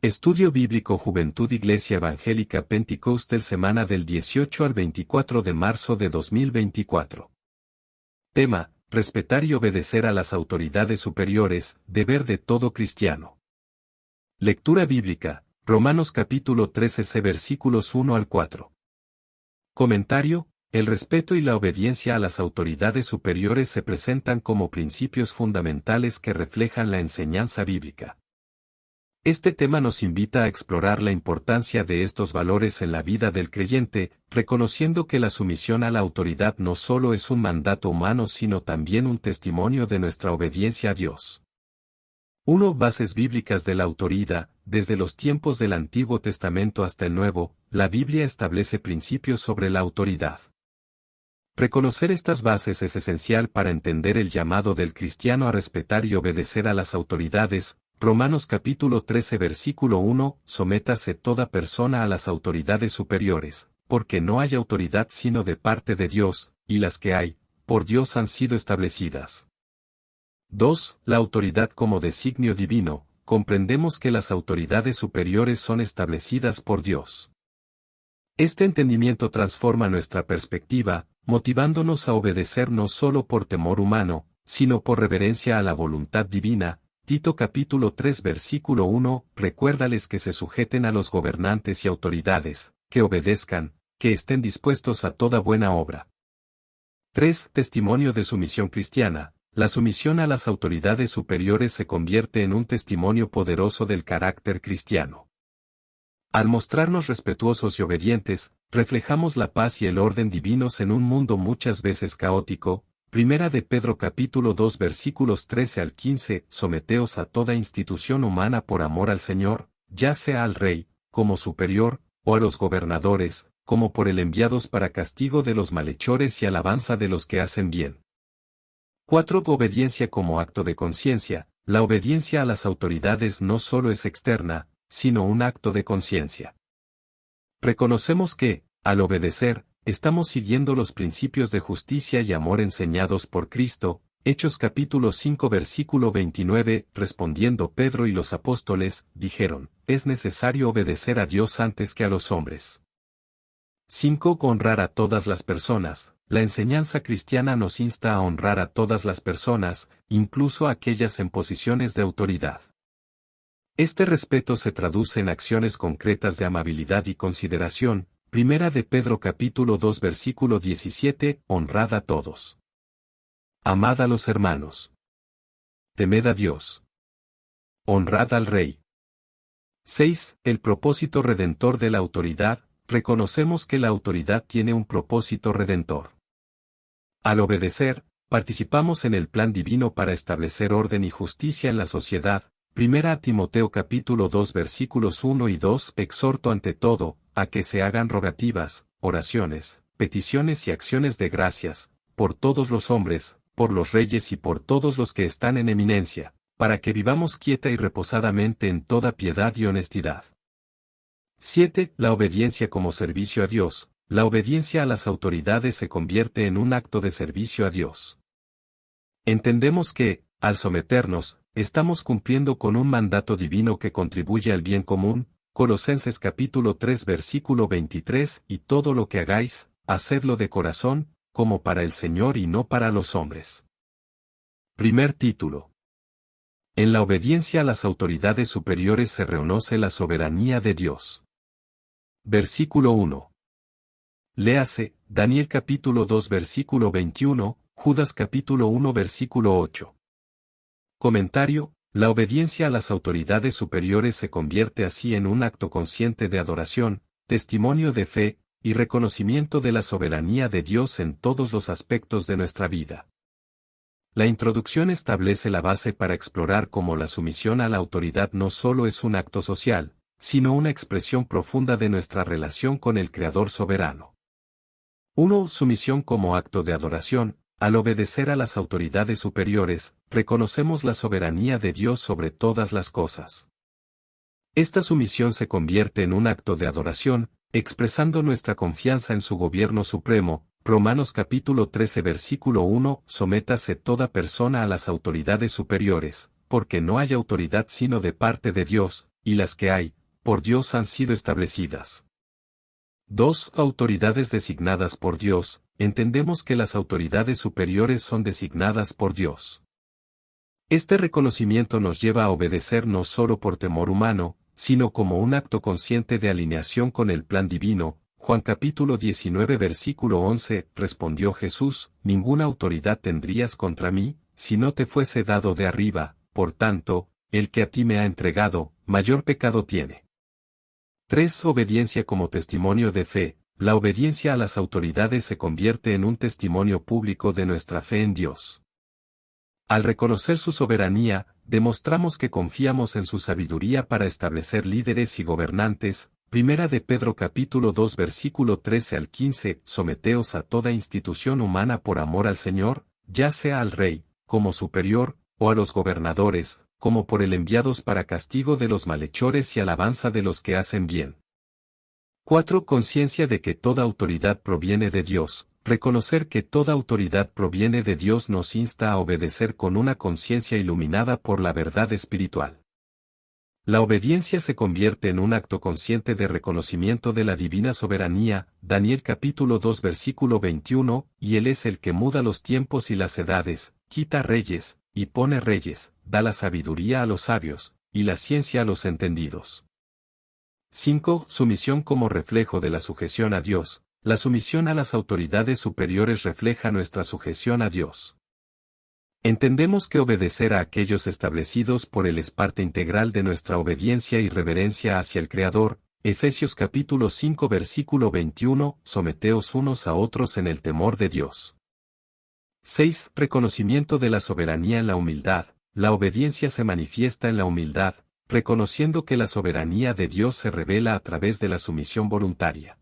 Estudio Bíblico Juventud Iglesia Evangélica Pentecostal semana del 18 al 24 de marzo de 2024. Tema: respetar y obedecer a las autoridades superiores, deber de todo cristiano. Lectura bíblica, Romanos capítulo 13 versículos 1 al 4. Comentario: el respeto y la obediencia a las autoridades superiores se presentan como principios fundamentales que reflejan la enseñanza bíblica. Este tema nos invita a explorar la importancia de estos valores en la vida del creyente, reconociendo que la sumisión a la autoridad no solo es un mandato humano sino también un testimonio de nuestra obediencia a Dios. 1. Bases bíblicas de la autoridad. Desde los tiempos del Antiguo Testamento hasta el Nuevo, la Biblia establece principios sobre la autoridad. Reconocer estas bases es esencial para entender el llamado del cristiano a respetar y obedecer a las autoridades. Romanos capítulo 13 versículo 1, sométase toda persona a las autoridades superiores, porque no hay autoridad sino de parte de Dios, y las que hay, por Dios han sido establecidas. 2. La autoridad como designio divino. Comprendemos que las autoridades superiores son establecidas por Dios. Este entendimiento transforma nuestra perspectiva, motivándonos a obedecer no solo por temor humano, sino por reverencia a la voluntad divina. Tito capítulo 3 versículo 1, recuérdales que se sujeten a los gobernantes y autoridades, que obedezcan, que estén dispuestos a toda buena obra. 3. Testimonio de sumisión cristiana. La sumisión a las autoridades superiores se convierte en un testimonio poderoso del carácter cristiano. Al mostrarnos respetuosos y obedientes, reflejamos la paz y el orden divinos en un mundo muchas veces caótico. Primera de Pedro capítulo 2 versículos 13 al 15, someteos a toda institución humana por amor al Señor, ya sea al rey, como superior, o a los gobernadores, como por él enviados para castigo de los malhechores y alabanza de los que hacen bien. 4. Obediencia como acto de conciencia. La obediencia a las autoridades no solo es externa, sino un acto de conciencia. Reconocemos que, al obedecer, estamos siguiendo los principios de justicia y amor enseñados por Cristo. Hechos capítulo 5 versículo 29, respondiendo Pedro y los apóstoles, dijeron, es necesario obedecer a Dios antes que a los hombres. 5. Honrar a todas las personas. La enseñanza cristiana nos insta a honrar a todas las personas, incluso a aquellas en posiciones de autoridad. Este respeto se traduce en acciones concretas de amabilidad y consideración. Primera de Pedro capítulo 2 versículo 17, honrad a todos. Amad a los hermanos. Temed a Dios. Honrad al Rey. 6. El propósito redentor de la autoridad. Reconocemos que la autoridad tiene un propósito redentor. Al obedecer, participamos en el plan divino para establecer orden y justicia en la sociedad. Primera a Timoteo capítulo 2 versículos 1 y 2, exhorto ante todo, a que se hagan rogativas, oraciones, peticiones y acciones de gracias, por todos los hombres, por los reyes y por todos los que están en eminencia, para que vivamos quieta y reposadamente en toda piedad y honestidad. 7. La obediencia como servicio a Dios. La obediencia a las autoridades se convierte en un acto de servicio a Dios. Entendemos que, al someternos, estamos cumpliendo con un mandato divino que contribuye al bien común. Colosenses capítulo 3 versículo 23, y todo lo que hagáis, hacedlo de corazón, como para el Señor y no para los hombres. Primer título. En la obediencia a las autoridades superiores se reconoce la soberanía de Dios. Versículo 1. Léase, Daniel capítulo 2 versículo 21, Judas capítulo 1 versículo 8. Comentario. La obediencia a las autoridades superiores se convierte así en un acto consciente de adoración, testimonio de fe, y reconocimiento de la soberanía de Dios en todos los aspectos de nuestra vida. La introducción establece la base para explorar cómo la sumisión a la autoridad no solo es un acto social, sino una expresión profunda de nuestra relación con el Creador soberano. 1. Sumisión como acto de adoración. Al obedecer a las autoridades superiores, reconocemos la soberanía de Dios sobre todas las cosas. Esta sumisión se convierte en un acto de adoración, expresando nuestra confianza en su gobierno supremo. Romanos capítulo 13 versículo 1, sométase toda persona a las autoridades superiores, porque no hay autoridad sino de parte de Dios, y las que hay, por Dios han sido establecidas. 2. Autoridades designadas por Dios. Entendemos que las autoridades superiores son designadas por Dios. Este reconocimiento nos lleva a obedecer no solo por temor humano, sino como un acto consciente de alineación con el plan divino. Juan capítulo 19 versículo 11, respondió Jesús, ninguna autoridad tendrías contra mí, si no te fuese dado de arriba, por tanto, el que a ti me ha entregado, mayor pecado tiene. 3. Obediencia como testimonio de fe. La obediencia a las autoridades se convierte en un testimonio público de nuestra fe en Dios. Al reconocer su soberanía, demostramos que confiamos en su sabiduría para establecer líderes y gobernantes. Primera de Pedro capítulo 2 versículo 13 al 15, someteos a toda institución humana por amor al Señor, ya sea al rey, como superior, o a los gobernadores, como por él enviados para castigo de los malhechores y alabanza de los que hacen bien. 4. Conciencia de que toda autoridad proviene de Dios. Reconocer que toda autoridad proviene de Dios nos insta a obedecer con una conciencia iluminada por la verdad espiritual. La obediencia se convierte en un acto consciente de reconocimiento de la divina soberanía, Daniel capítulo 2 versículo 21, y Él es el que muda los tiempos y las edades, quita reyes, y pone reyes, da la sabiduría a los sabios, y la ciencia a los entendidos. 5. Sumisión como reflejo de la sujeción a Dios. La sumisión a las autoridades superiores refleja nuestra sujeción a Dios. Entendemos que obedecer a aquellos establecidos por Él es parte integral de nuestra obediencia y reverencia hacia el Creador. Efesios capítulo 5 versículo 21, someteos unos a otros en el temor de Dios. 6. Reconocimiento de la soberanía en la humildad. La obediencia se manifiesta en la humildad, reconociendo que la soberanía de Dios se revela a través de la sumisión voluntaria.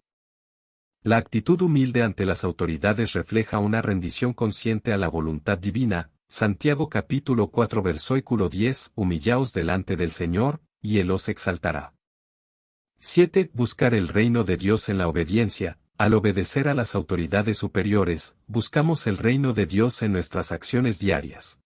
La actitud humilde ante las autoridades refleja una rendición consciente a la voluntad divina. Santiago capítulo 4 versículo 10, humillaos delante del Señor, y Él os exaltará. 7. Buscar el reino de Dios en la obediencia. Al obedecer a las autoridades superiores, buscamos el reino de Dios en nuestras acciones diarias.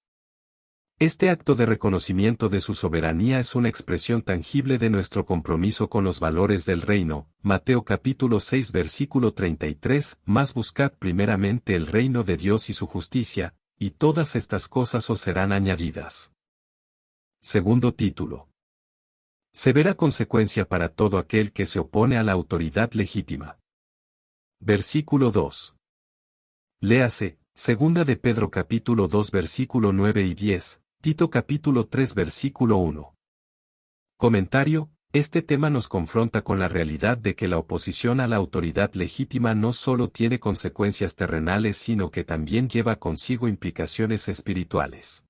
Este acto de reconocimiento de su soberanía es una expresión tangible de nuestro compromiso con los valores del reino. Mateo capítulo 6 versículo 33, mas buscad primeramente el reino de Dios y su justicia, y todas estas cosas os serán añadidas. Segundo título. Severa consecuencia para todo aquel que se opone a la autoridad legítima. Versículo 2. Léase, segunda de Pedro capítulo 2 versículo 9 y 10, Tito capítulo 3 versículo 1. Comentario. Este tema nos confronta con la realidad de que la oposición a la autoridad legítima no solo tiene consecuencias terrenales sino que también lleva consigo implicaciones espirituales.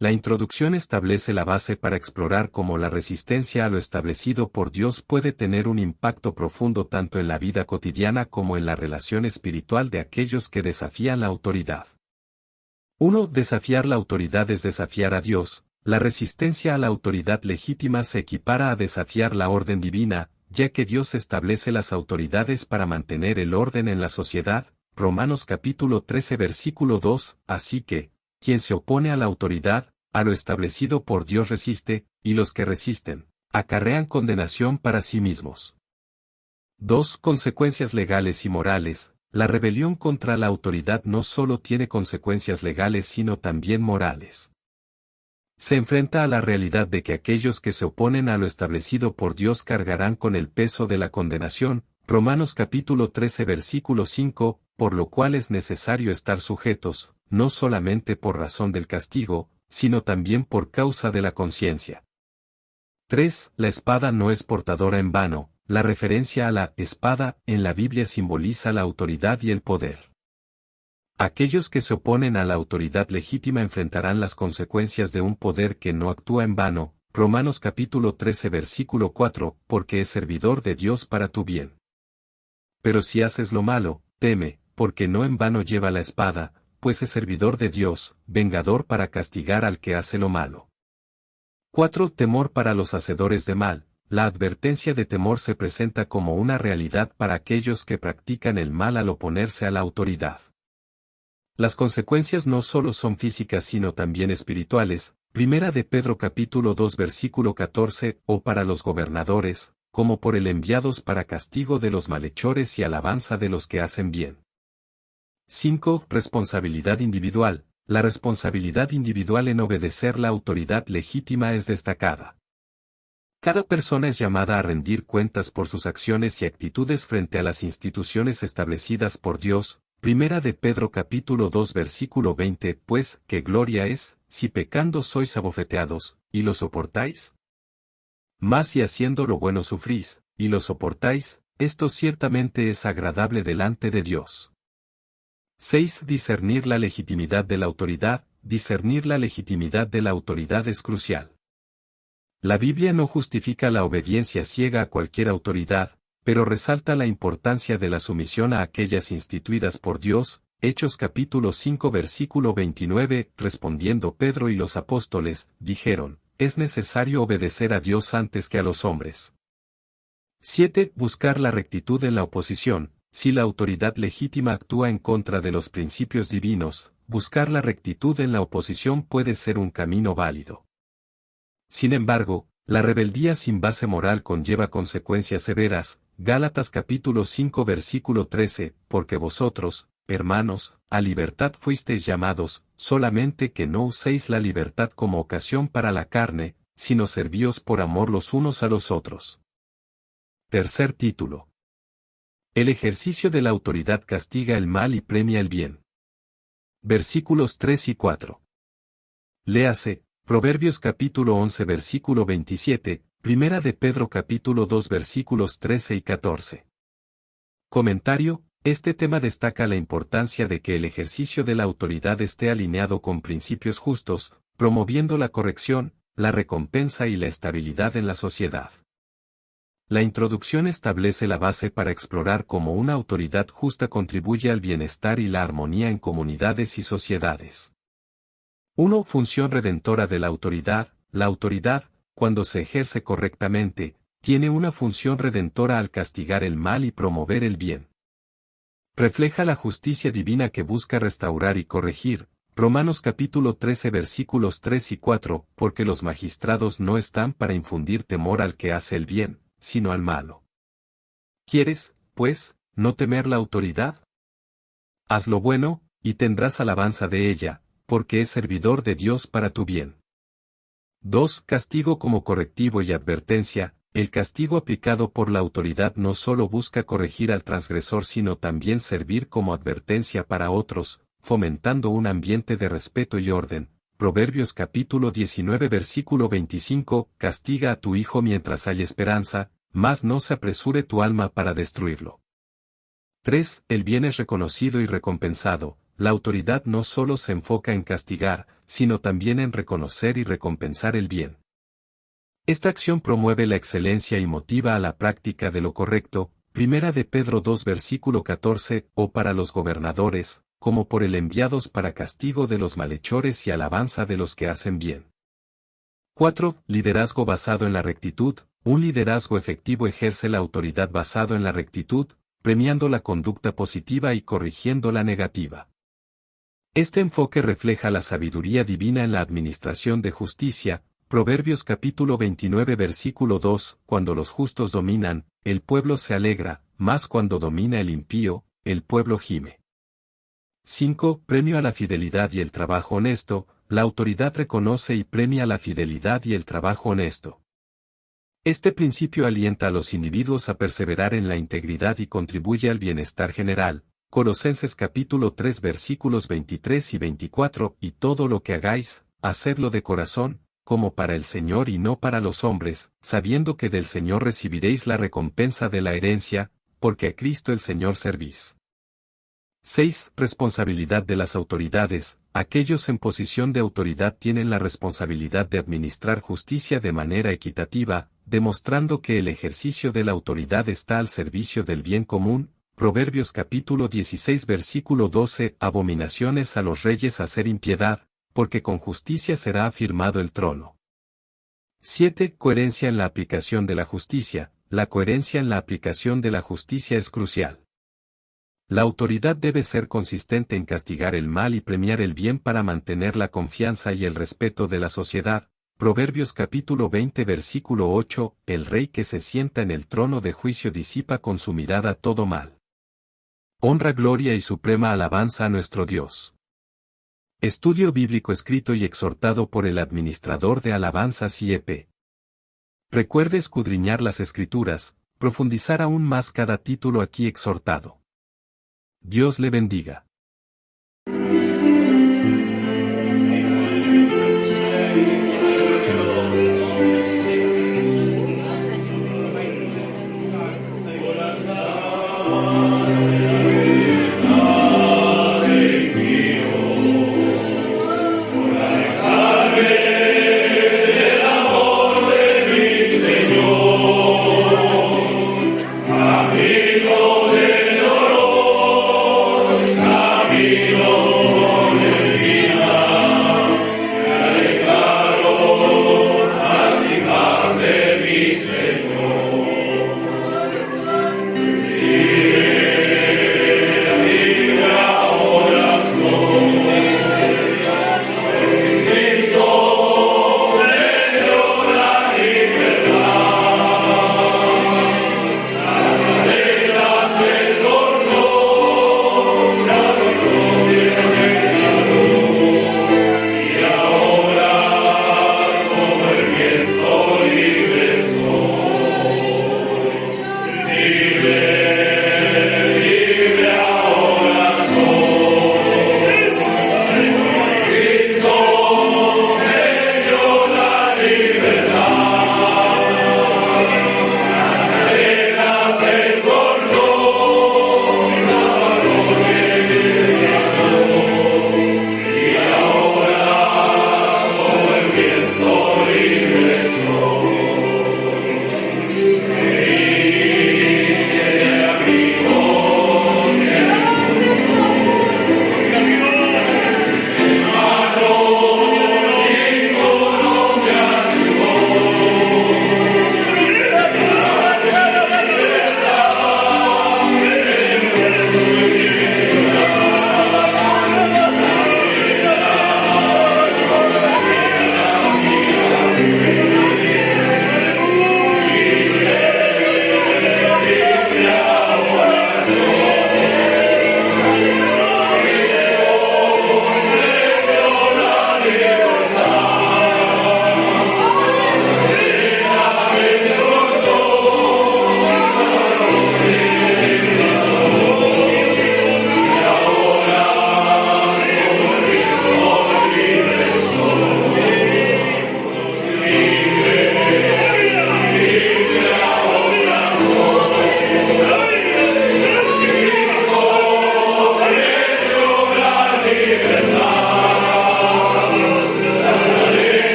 La introducción establece la base para explorar cómo la resistencia a lo establecido por Dios puede tener un impacto profundo tanto en la vida cotidiana como en la relación espiritual de aquellos que desafían la autoridad. 1. Desafiar la autoridad es desafiar a Dios. La resistencia a la autoridad legítima se equipara a desafiar la orden divina, ya que Dios establece las autoridades para mantener el orden en la sociedad. Romanos capítulo 13 versículo 2, así que, quien se opone a la autoridad, a lo establecido por Dios resiste, y los que resisten, acarrean condenación para sí mismos. 2. Consecuencias legales y morales. La rebelión contra la autoridad no solo tiene consecuencias legales sino también morales. Se enfrenta a la realidad de que aquellos que se oponen a lo establecido por Dios cargarán con el peso de la condenación. Romanos capítulo 13 versículo 5, por lo cual es necesario estar sujetos, no solamente por razón del castigo, sino también por causa de la conciencia. 3. La espada no es portadora en vano. La referencia a la espada en la Biblia simboliza la autoridad y el poder. Aquellos que se oponen a la autoridad legítima enfrentarán las consecuencias de un poder que no actúa en vano. Romanos capítulo 13 versículo 4, porque es servidor de Dios para tu bien. Pero si haces lo malo, teme, porque no en vano lleva la espada, pues es servidor de Dios, vengador para castigar al que hace lo malo. 4. Temor para los hacedores de mal. La advertencia de temor se presenta como una realidad para aquellos que practican el mal al oponerse a la autoridad. Las consecuencias no solo son físicas sino también espirituales. Primera de Pedro capítulo 2 versículo 14, o para los gobernadores, como por el enviados para castigo de los malhechores y alabanza de los que hacen bien. 5. Responsabilidad individual. La responsabilidad individual en obedecer la autoridad legítima es destacada. Cada persona es llamada a rendir cuentas por sus acciones y actitudes frente a las instituciones establecidas por Dios. Primera de Pedro capítulo 2 versículo 20, pues, ¿qué gloria es, si pecando sois abofeteados, y lo soportáis? Mas si haciendo lo bueno sufrís, y lo soportáis, esto ciertamente es agradable delante de Dios. 6. Discernir la legitimidad de la autoridad. Discernir la legitimidad de la autoridad es crucial. La Biblia no justifica la obediencia ciega a cualquier autoridad, pero resalta la importancia de la sumisión a aquellas instituidas por Dios. Hechos capítulo 5 versículo 29, respondiendo Pedro y los apóstoles, dijeron, es necesario obedecer a Dios antes que a los hombres. 7. Buscar la rectitud en la oposición. Si la autoridad legítima actúa en contra de los principios divinos, buscar la rectitud en la oposición puede ser un camino válido. Sin embargo, la rebeldía sin base moral conlleva consecuencias severas. Gálatas capítulo 5 versículo 13, porque vosotros, hermanos, a libertad fuisteis llamados, solamente que no uséis la libertad como ocasión para la carne, sino servíos por amor los unos a los otros. Tercer título. El ejercicio de la autoridad castiga el mal y premia el bien. Versículos 3 y 4. Léase, Proverbios capítulo 11 versículo 27, Primera de Pedro capítulo 2 versículos 13 y 14. Comentario, este tema destaca la importancia de que el ejercicio de la autoridad esté alineado con principios justos, promoviendo la corrección, la recompensa y la estabilidad en la sociedad. La introducción establece la base para explorar cómo una autoridad justa contribuye al bienestar y la armonía en comunidades y sociedades. 1. Función redentora de la autoridad. La autoridad, cuando se ejerce correctamente, tiene una función redentora al castigar el mal y promover el bien. Refleja la justicia divina que busca restaurar y corregir. Romanos capítulo 13 versículos 3 y 4, porque los magistrados no están para infundir temor al que hace el bien, sino al malo. ¿Quieres, pues, no temer la autoridad? Haz lo bueno, y tendrás alabanza de ella, porque es servidor de Dios para tu bien. 2. Castigo como correctivo y advertencia. El castigo aplicado por la autoridad no solo busca corregir al transgresor sino también servir como advertencia para otros, fomentando un ambiente de respeto y orden. Proverbios capítulo 19 versículo 25, castiga a tu hijo mientras hay esperanza, mas no se apresure tu alma para destruirlo. 3. El bien es reconocido y recompensado. La autoridad no solo se enfoca en castigar, sino también en reconocer y recompensar el bien. Esta acción promueve la excelencia y motiva a la práctica de lo correcto. Primera de Pedro 2 versículo 14, o para los gobernadores, como por el enviados para castigo de los malhechores y alabanza de los que hacen bien. 4. Liderazgo basado en la rectitud. Un liderazgo efectivo ejerce la autoridad basado en la rectitud, premiando la conducta positiva y corrigiendo la negativa. Este enfoque refleja la sabiduría divina en la administración de justicia. Proverbios capítulo 29 versículo 2, cuando los justos dominan, el pueblo se alegra, mas cuando domina el impío, el pueblo gime. 5. Premio a la fidelidad y el trabajo honesto. La autoridad reconoce y premia la fidelidad y el trabajo honesto. Este principio alienta a los individuos a perseverar en la integridad y contribuye al bienestar general. Colosenses capítulo 3 versículos 23 y 24, y todo lo que hagáis, hacedlo de corazón, como para el Señor y no para los hombres, sabiendo que del Señor recibiréis la recompensa de la herencia, porque a Cristo el Señor servís. 6. Responsabilidad de las autoridades. Aquellos en posición de autoridad tienen la responsabilidad de administrar justicia de manera equitativa, demostrando que el ejercicio de la autoridad está al servicio del bien común. Proverbios capítulo 16 versículo 12. Abominaciones a los reyes hacer impiedad, porque con justicia será afirmado el trono. 7. Coherencia en la aplicación de la justicia. La coherencia en la aplicación de la justicia es crucial. La autoridad debe ser consistente en castigar el mal y premiar el bien para mantener la confianza y el respeto de la sociedad. Proverbios capítulo 20 versículo 8, el rey que se sienta en el trono de juicio disipa con su mirada todo mal. Honra, gloria y suprema alabanza a nuestro Dios. Estudio bíblico escrito y exhortado por el administrador de alabanzas IEP. Recuerde escudriñar las escrituras, profundizar aún más cada título aquí exhortado. Dios le bendiga.